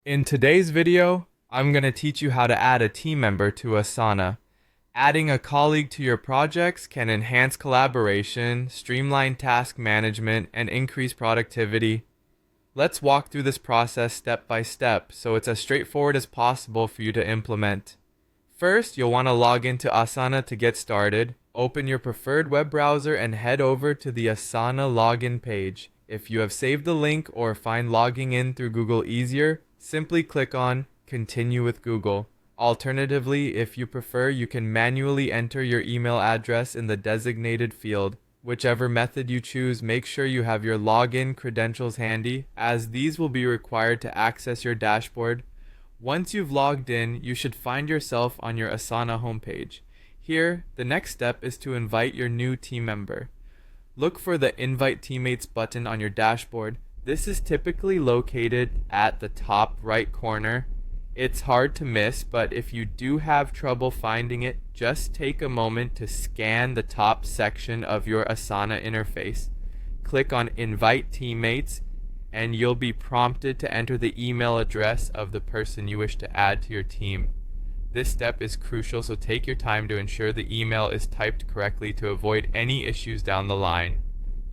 In today's video, I'm going to teach you how to add a team member to Asana. Adding a colleague to your projects can enhance collaboration, streamline task management, and increase productivity. Let's walk through this process step by step so it's as straightforward as possible for you to implement. First, you'll want to log into Asana to get started. Open your preferred web browser and head over to the Asana login page. If you have saved the link or find logging in through Google easier, simply click on Continue with Google. Alternatively, if you prefer, you can manually enter your email address in the designated field. Whichever method you choose, make sure you have your login credentials handy, as these will be required to access your dashboard. Once you've logged in, you should find yourself on your Asana homepage. Here, the next step is to invite your new team member. Look for the Invite Teammates button on your dashboard. This is typically located at the top right corner. It's hard to miss, but if you do have trouble finding it, just take a moment to scan the top section of your Asana interface. Click on Invite Teammates, and you'll be prompted to enter the email address of the person you wish to add to your team. This step is crucial, so take your time to ensure the email is typed correctly to avoid any issues down the line.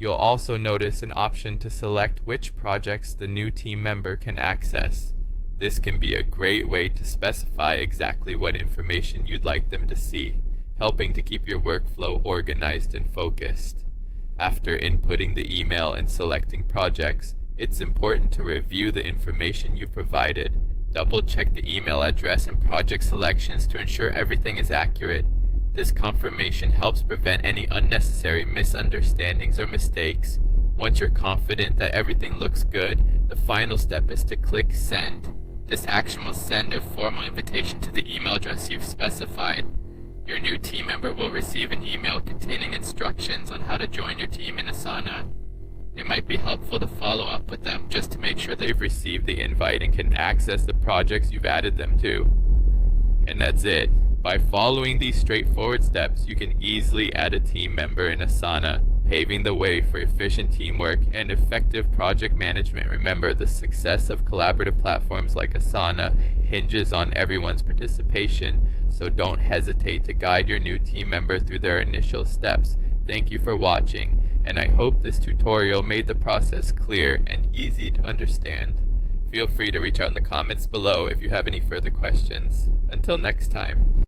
You'll also notice an option to select which projects the new team member can access. This can be a great way to specify exactly what information you'd like them to see, helping to keep your workflow organized and focused. After inputting the email and selecting projects, it's important to review the information you provided. Double-check the email address and project selections to ensure everything is accurate. This confirmation helps prevent any unnecessary misunderstandings or mistakes. Once you're confident that everything looks good, the final step is to click Send. This action will send a formal invitation to the email address you've specified. Your new team member will receive an email containing instructions on how to join your team in Asana. It might be helpful to follow up with them just to make sure they've received the invite and can access the projects you've added them to. And that's it. By following these straightforward steps, you can easily add a team member in Asana, paving the way for efficient teamwork and effective project management. Remember, the success of collaborative platforms like Asana hinges on everyone's participation, so don't hesitate to guide your new team member through their initial steps. Thank you for watching, and I hope this tutorial made the process clear and easy to understand. Feel free to reach out in the comments below if you have any further questions. Until next time.